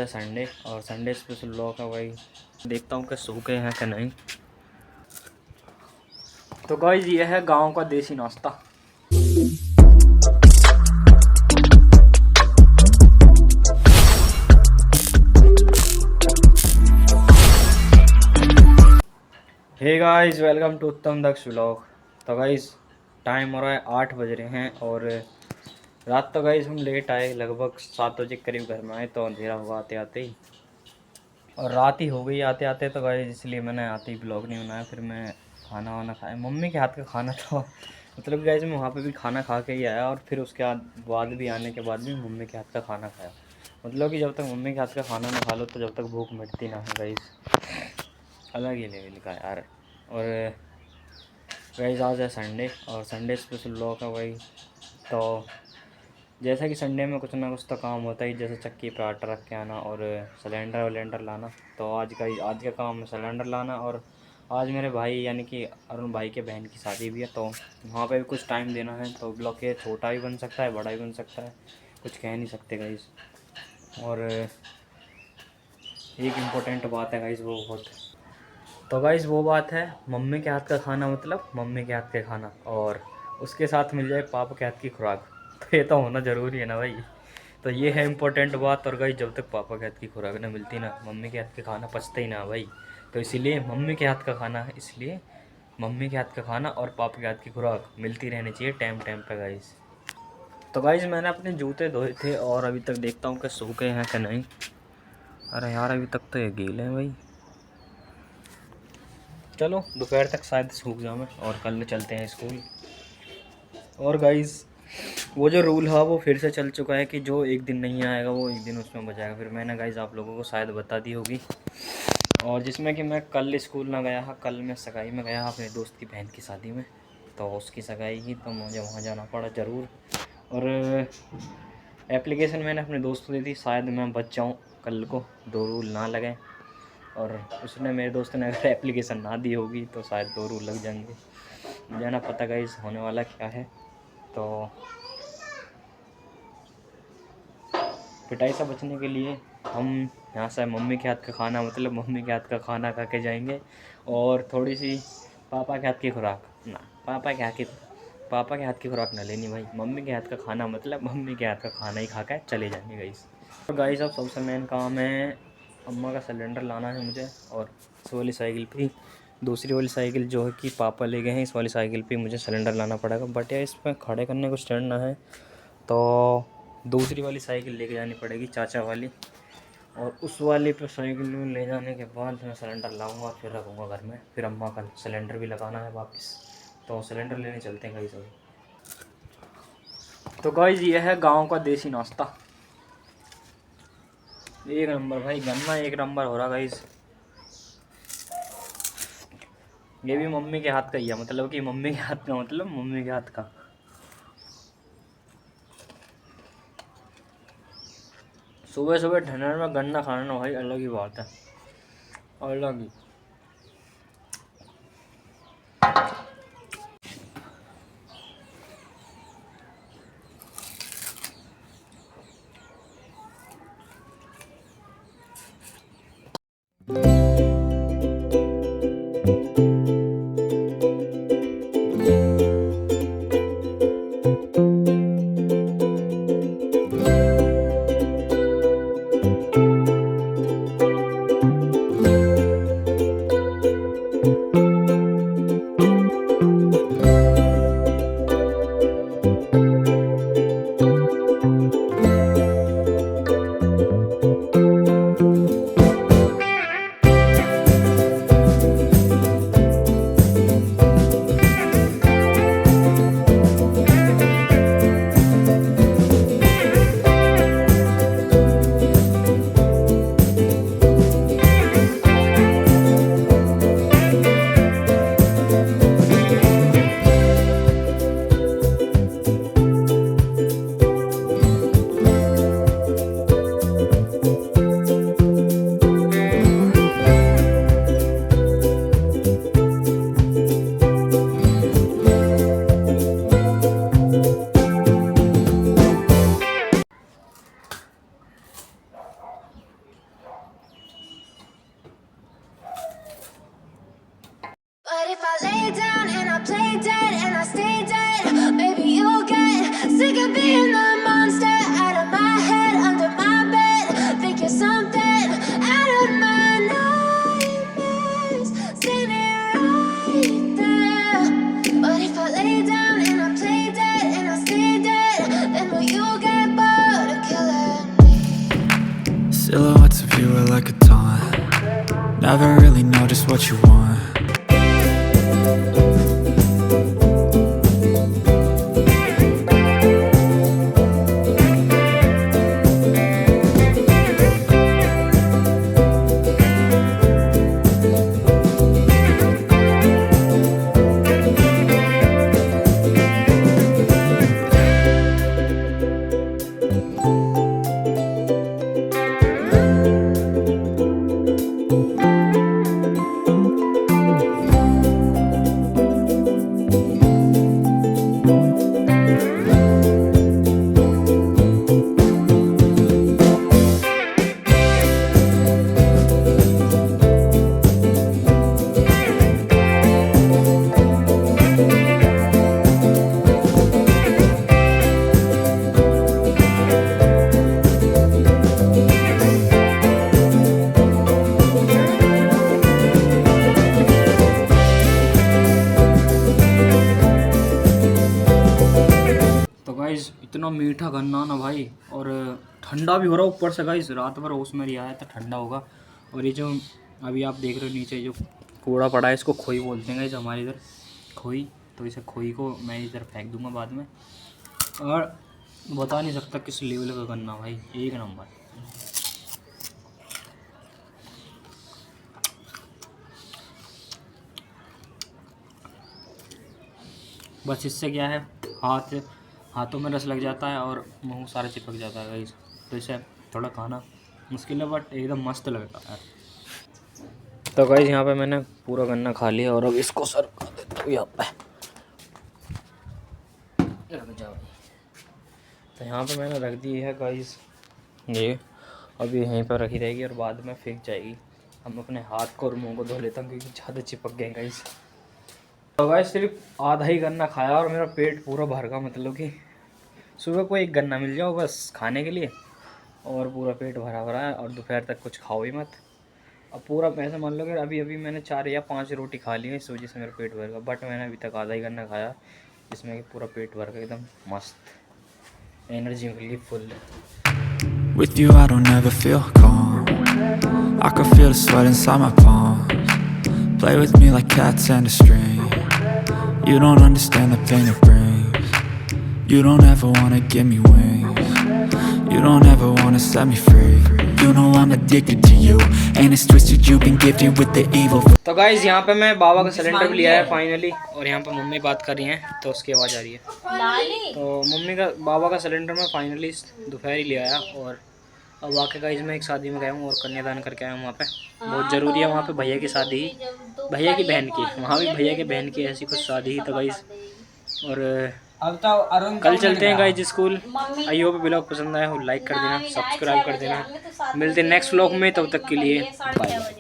Sunday और Sunday special vlog है भाई। देखता हूँ कि सो गए हैं कि नहीं। तो गाइस ये है गांव का देसी नाश्ता। हे गाइस, वेलकम टू उत्तम दक्ष व्लॉग। तो गाइस टाइम हो रहा है 8 बज रहे हैं और रात तो गाइस हम लेट आए, लगभग 7 बजे करीब घर में आए तो अंधेरा हुआ आते आते ही, और रात ही हो गई आते आते। तो गाइस इसलिए मैंने आते ही ब्लॉग नहीं बनाया। फिर मैं खाना वाना खाया, मम्मी के हाथ का खाना था। मतलब गाइस मैं वहाँ पे भी खाना खा के ही आया और फिर उसके बाद भी आने के बाद भी मम्मी के हाथ का खाना खाया। मतलब कि जब तक मम्मी के हाथ का खाना ना खा लो तो जब तक भूख मिटती ना है गाइस। अलग ही लेवल का यार। और गाइस आज है संडे और संडे स्पेशल व्लॉग है भाई। तो जैसा कि संडे में कुछ ना कुछ तो काम होता ही, जैसे चक्की पे आटा रख के आना और सिलेंडर वलेंडर लाना। तो आज का काम है सिलेंडर लाना। और आज मेरे भाई यानी कि अरुण भाई के बहन की शादी भी है, तो वहाँ पे भी कुछ टाइम देना है। तो ब्लॉग ये छोटा भी बन सकता है, बड़ा भी बन सकता है, कुछ कह नहीं सकते गाइस। और एक इम्पोर्टेंट बात है गाइस, वो बहुत, तो गाइस वो बात है मम्मी के हाथ का खाना, मतलब मम्मी के हाथ का खाना और उसके साथ मिल जाए पापा के हाथ की खुराक। तो ये तो होना ज़रूरी है ना भाई। तो ये है इम्पोर्टेंट बात। और गाइस जब तक पापा के हाथ की खुराक ना मिलती ना, मम्मी के हाथ का खाना पचता ही ना भाई। तो इसीलिए मम्मी के हाथ का खाना है, इसलिए मम्मी के हाथ का खाना और पापा के हाथ की खुराक मिलती रहनी चाहिए टाइम टाइम पे गाइस। तो गाइस मैंने अपने जूते धोए थे और अभी तक देखता हूँ कि सूखे हैं कि नहीं। अरे यार अभी तक तो ये गीले हैं भाई। चलो दोपहर तक शायद सूख जाऊँ और कल चलते हैं स्कूल। और गाइस वो जो रूल है वो फिर से चल चुका है कि जो एक दिन नहीं आएगा वो एक दिन उसमें बचाएगा। फिर मैंने गाइस आप लोगों को शायद बता दी होगी। और जिसमें कि मैं कल स्कूल ना गया था, कल मैं सगाई में गया अपने दोस्त की बहन की शादी में। तो उसकी सगाई की तो मुझे वहाँ जाना पड़ा ज़रूर। और एप्लीकेशन मैंने अपने दोस्त को दी थी, शायद मैं बच जाऊँ कल को, दो रूल ना लगे। और उसने, मेरे दोस्त ने अगर एप्लीकेशन ना दी होगी तो शायद 2 रूल लग जाएंगे। मुझे ना पता गाइस होने वाला क्या है। तो पिटाई से बचने के लिए हम यहाँ से मम्मी के हाथ का खाना, मतलब मम्मी के हाथ का खाना खा के जाएंगे। और थोड़ी सी पापा के हाथ की खुराक ना, पापा के हाथ की खुराक ना लेनी भाई। मम्मी के हाथ का खाना, मतलब मम्मी के हाथ का खाना ही खा के चले जाएंगे गाइस। तो गाइस अब सबसे मेन काम है अम्मा का सिलेंडर लाना है मुझे। और इस वाली साइकिल पे, दूसरी वाली साइकिल जो है कि पापा ले गए हैं, इस वाली साइकिल पे मुझे सिलेंडर लाना पड़ेगा। बट यार इसमें खड़े करने को स्टैंड ना है, तो दूसरी वाली साइकिल लेके जानी पड़ेगी, चाचा वाली। और उस वाली पे साइकिल में ले जाने के बाद मैं सिलेंडर लाऊंगा, फिर रखूँगा घर में। फिर अम्मा का सिलेंडर भी लगाना है वापस। तो सिलेंडर लेने चलते हैं गाइस अभी। तो गाइस ये है गांव का देसी नाश्ता। एक नंबर भाई, गन्ना एक नंबर हो रहा गाइस। ये भी मम्मी के हाथ का ही है, मतलब कि मम्मी के हाथ का, मतलब मम्मी के हाथ का। सुबह सुबह ठंड में गन्ना खाना भाई अलग ही बात है, अलग ही। Silhouettes of you are like a taunt. Never really know just what you want. तो गाइस इतना मीठा गन्ना ना भाई, और ठंडा भी हो रहा ऊपर से गाइस। रात भर उसमें रिया है तो ठंडा होगा। और ये जो अभी आप देख रहे हो नीचे जो कूड़ा पड़ा है, इसको खोई बोलते हैं गाइस हमारे इधर, खोई। तो इसे खोई को मैं इधर फेंक दूंगा बाद में। और बता नहीं सकता किस लेवल का गन्ना भाई, एक नंबर। बस इससे क्या है, हाथों में रस लग जाता है और मुंह सारा चिपक जाता है गाइस। तो इसे थोड़ा खाना मुश्किल है बट एकदम मस्त लगता है। तो गाइस यहाँ पे मैंने पूरा गन्ना खा लिया और अब इसको सर्व कर देता हूँ यहाँ पे। रख जाओ। तो यहाँ पे मैंने रख दी है गाइस ये, अभी यहीं पर रखी रहेगी और बाद में फेंक जाएगी। हम अपने हाथ को और मुँह को धो लेता हूँ क्योंकि ज़्यादा चिपक गए गाइस। तो गाइस सिर्फ आधा ही गन्ना खाया और मेरा पेट पूरा भर गया। मतलब कि सुबह को एक गन्ना मिल जाओ बस खाने के लिए और पूरा पेट भरा भरा है, और दोपहर तक कुछ खाओ ही मत। अब पूरा पैसा मान लो कि अभी मैंने 4 या 5 रोटी खा ली है, इस वजह से मेरा पेट भर गया। बट मैंने अभी तक आधा ही गन्ना खाया, जिसमें कि पूरा पेट भर गया एकदम मस्त, एनर्जी मिली full. With you I don't ever feel calm. I can feel the sweat inside my palms. Play with me like cats and a string. You don't understand the pain it brings. You don't ever wanna give me wings. You don't ever wanna set me free. You know I'm addicted to you, and it's twisted. You've been gifted with the evil. तो guys यहाँ पे मैं बाबा का cylinder भी लिया है finally, और यहाँ पे मम्मी बात कर रही हैं तो उसकी आवाज़ आ रही है। तो बाबा का सिलेंडर मैं फाइनली दोपहर ही ले आया। और अब वाकई गाइज मैं एक शादी में गया हूँ और कन्यादान करके आया हूँ। वहाँ पे बहुत ज़रूरी है, वहाँ पे भैया की शादी, भैया की बहन की, वहाँ भी भैया की बहन की ऐसी कुछ शादी ही। तो गाइज और कल चलते हैं guys school. I hope blog पसंद आया हो, लाइक कर देना, सब्सक्राइब कर देना। मिलते हैं नेक्स्ट व्लॉग में, तब तक के लिए बाय बाय।